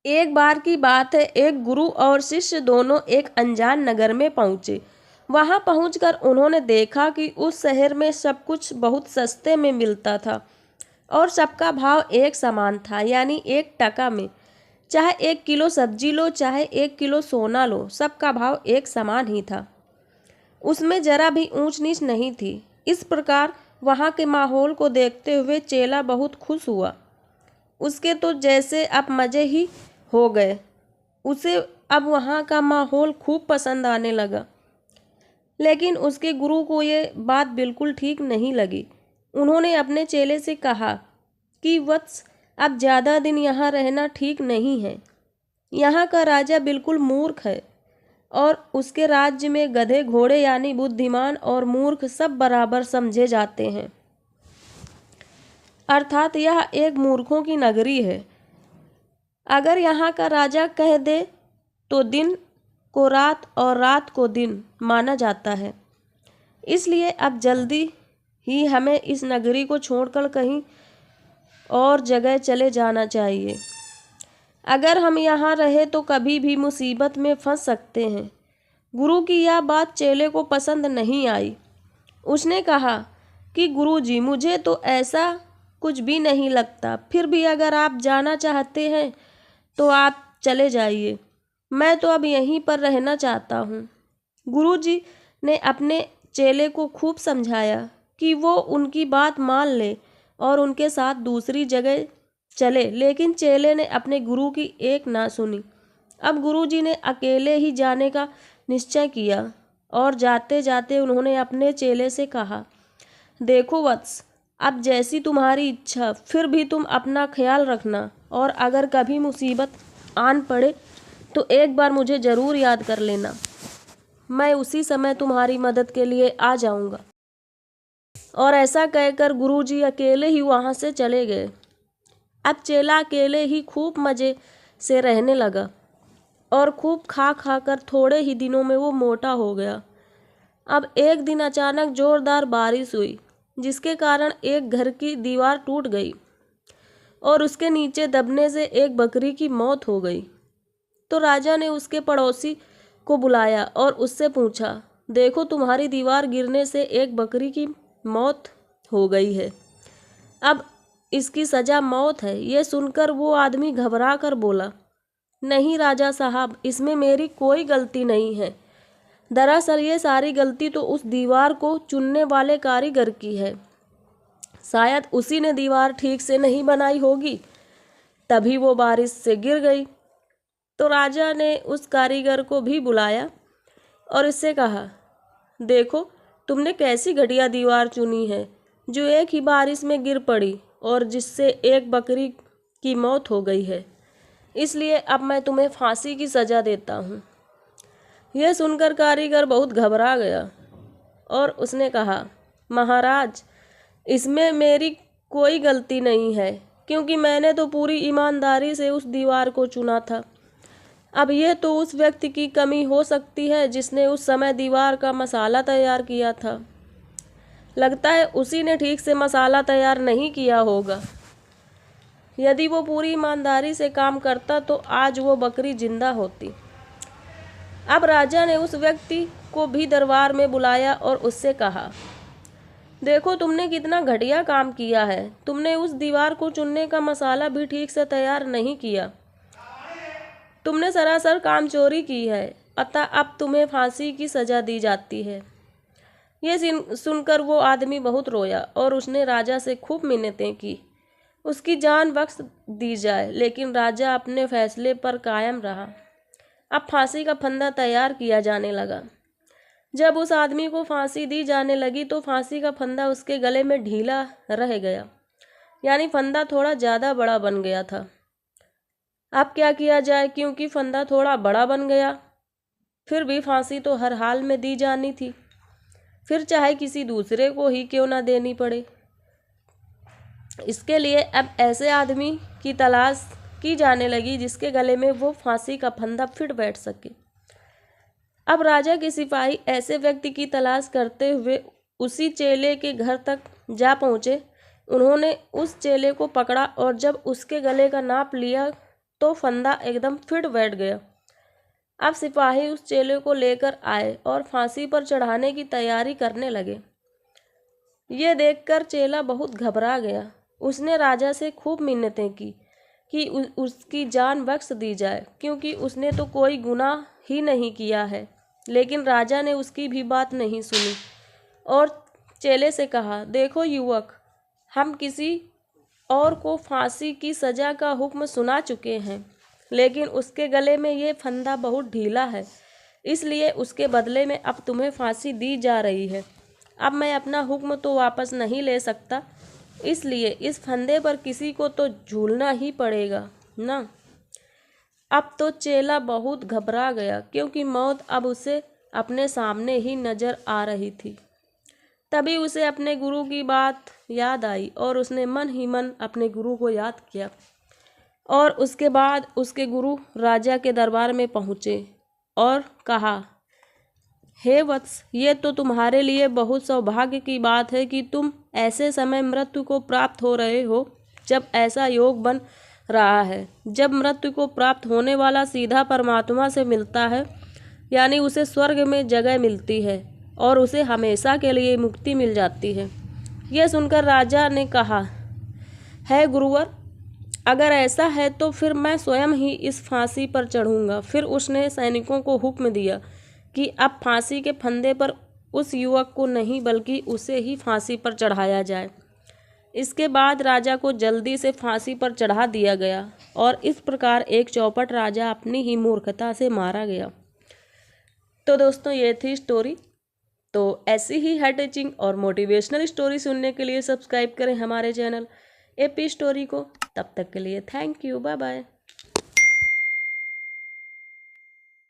एक बार की बात है, एक गुरु और शिष्य दोनों एक अनजान नगर में पहुंचे। वहां पहुंचकर उन्होंने देखा कि उस शहर में सब कुछ बहुत सस्ते में मिलता था और सबका भाव एक समान था, यानी 1 टका में। चाहे 1 किलो सब्जी लो, चाहे 1 किलो सोना लो, सबका भाव एक समान ही था। उसमें जरा भी ऊंच नीच नहीं थी। इस प्रकार वहां के माहौल को देखते हुए चेला बहुत खुश हुआ। उसके तो जैसे अब मज़े ही हो गए। उसे अब वहाँ का माहौल खूब पसंद आने लगा। लेकिन उसके गुरु को ये बात बिल्कुल ठीक नहीं लगी। उन्होंने अपने चेले से कहा कि वत्स, अब ज़्यादा दिन यहाँ रहना ठीक नहीं है। यहाँ का राजा बिल्कुल मूर्ख है और उसके राज्य में गधे घोड़े यानी बुद्धिमान और मूर्ख सब बराबर समझे जाते हैं। अर्थात यह एक मूर्खों की नगरी है। अगर यहाँ का राजा कह दे तो दिन को रात और रात को दिन माना जाता है। इसलिए अब जल्दी ही हमें इस नगरी को छोड़कर कहीं और जगह चले जाना चाहिए। अगर हम यहाँ रहे तो कभी भी मुसीबत में फंस सकते हैं। गुरु की यह बात चेले को पसंद नहीं आई। उसने कहा कि गुरुजी, मुझे तो ऐसा कुछ भी नहीं लगता। फिर भी अगर आप जाना चाहते हैं तो आप चले जाइए। मैं तो अब यहीं पर रहना चाहता हूँ। गुरुजी ने अपने चेले को खूब समझाया कि वो उनकी बात मान ले और उनके साथ दूसरी जगह चले, लेकिन चेले ने अपने गुरु की एक ना सुनी। अब गुरुजी ने अकेले ही जाने का निश्चय किया और जाते जाते उन्होंने अपने चेले से कहा, देखो वत्स, अब जैसी तुम्हारी इच्छा, फिर भी तुम अपना ख्याल रखना और अगर कभी मुसीबत आन पड़े तो एक बार मुझे ज़रूर याद कर लेना। मैं उसी समय तुम्हारी मदद के लिए आ जाऊंगा। और ऐसा कहकर गुरुजी अकेले ही वहाँ से चले गए। अब चेला अकेले ही खूब मज़े से रहने लगा और खूब खा खा कर थोड़े ही दिनों में वो मोटा हो गया। अब एक दिन अचानक ज़ोरदार बारिश हुई, जिसके कारण एक घर की दीवार टूट गई और उसके नीचे दबने से एक बकरी की मौत हो गई। तो राजा ने उसके पड़ोसी को बुलाया और उससे पूछा, देखो, तुम्हारी दीवार गिरने से एक बकरी की मौत हो गई है। अब इसकी सज़ा मौत है। ये सुनकर वो आदमी घबरा कर बोला, नहीं राजा साहब, इसमें मेरी कोई गलती नहीं है। दरअसल ये सारी गलती तो उस दीवार को चुनने वाले कारीगर की है। शायद उसी ने दीवार ठीक से नहीं बनाई होगी, तभी वो बारिश से गिर गई। तो राजा ने उस कारीगर को भी बुलाया और इससे कहा, देखो, तुमने कैसी घटिया दीवार चुनी है जो एक ही बारिश में गिर पड़ी और जिससे एक बकरी की मौत हो गई है। इसलिए अब मैं तुम्हें फांसी की सज़ा देता हूँ। यह सुनकर कारीगर बहुत घबरा गया और उसने कहा, महाराज, इसमें मेरी कोई गलती नहीं है, क्योंकि मैंने तो पूरी ईमानदारी से उस दीवार को चुना था। अब यह तो उस व्यक्ति की कमी हो सकती है जिसने उस समय दीवार का मसाला तैयार किया था। लगता है उसी ने ठीक से मसाला तैयार नहीं किया होगा। यदि वो पूरी ईमानदारी से काम करता तो आज वो बकरी जिंदा होती। अब राजा ने उस व्यक्ति को भी दरबार में बुलाया और उससे कहा, देखो, तुमने कितना घटिया काम किया है। तुमने उस दीवार को चुनने का मसाला भी ठीक से तैयार नहीं किया। तुमने सरासर काम चोरी की है, अतः अब तुम्हें फांसी की सज़ा दी जाती है। ये सुनकर वो आदमी बहुत रोया और उसने राजा से खूब मिन्नतें की, उसकी जान बख्श दी जाए, लेकिन राजा अपने फैसले पर कायम रहा। अब फांसी का फंदा तैयार किया जाने लगा। जब उस आदमी को फांसी दी जाने लगी तो फांसी का फंदा उसके गले में ढीला रह गया, यानी फंदा थोड़ा ज़्यादा बड़ा बन गया था। अब क्या किया जाए, क्योंकि फंदा थोड़ा बड़ा बन गया, फिर भी फांसी तो हर हाल में दी जानी थी, फिर चाहे किसी दूसरे को ही क्यों ना देनी पड़े। इसके लिए अब ऐसे आदमी की तलाश की जाने लगी जिसके गले में वो फांसी का फंदा फिट बैठ सके। अब राजा के सिपाही ऐसे व्यक्ति की तलाश करते हुए उसी चेले के घर तक जा पहुँचे। उन्होंने उस चेले को पकड़ा और जब उसके गले का नाप लिया तो फंदा एकदम फिट बैठ गया। अब सिपाही उस चेले को लेकर आए और फांसी पर चढ़ाने की तैयारी करने लगे। ये देखकर चेला बहुत घबरा गया। उसने राजा से खूब मिन्नतें की कि उसकी जान बख्श दी जाए, क्योंकि उसने तो कोई गुनाह ही नहीं किया है। लेकिन राजा ने उसकी भी बात नहीं सुनी और चेले से कहा, देखो युवक, हम किसी और को फांसी की सज़ा का हुक्म सुना चुके हैं, लेकिन उसके गले में ये फंदा बहुत ढीला है, इसलिए उसके बदले में अब तुम्हें फांसी दी जा रही है। अब मैं अपना हुक्म तो वापस नहीं ले सकता, इसलिए इस फंदे पर किसी को तो झूलना ही पड़ेगा ना। अब तो चेला बहुत घबरा गया, क्योंकि मौत अब उसे अपने सामने ही नजर आ रही थी। तभी उसे अपने गुरु की बात याद आई और उसने मन ही मन अपने गुरु को याद किया। और उसके बाद उसके गुरु राजा के दरबार में पहुँचे और कहा, हे वत्स, ये तो तुम्हारे लिए बहुत सौभाग्य की बात है कि तुम ऐसे समय मृत्यु को प्राप्त हो रहे हो जब ऐसा योग बन रहा है। जब मृत्यु को प्राप्त होने वाला सीधा परमात्मा से मिलता है, यानी उसे स्वर्ग में जगह मिलती है और उसे हमेशा के लिए मुक्ति मिल जाती है। यह सुनकर राजा ने कहा, है गुरुवर, अगर ऐसा है तो फिर मैं स्वयं ही इस फांसी पर चढ़ूंगा। फिर उसने सैनिकों को हुक्म दिया कि अब फांसी के फंदे पर उस युवक को नहीं बल्कि उसे ही फांसी पर चढ़ाया जाए। इसके बाद राजा को जल्दी से फांसी पर चढ़ा दिया गया और इस प्रकार एक चौपट राजा अपनी ही मूर्खता से मारा गया। तो दोस्तों, ये थी स्टोरी। तो ऐसी ही हार्ट टचिंग और मोटिवेशनल स्टोरी सुनने के लिए सब्सक्राइब करें हमारे चैनल एपी स्टोरी को। तब तक के लिए थैंक यू, बाय बाय।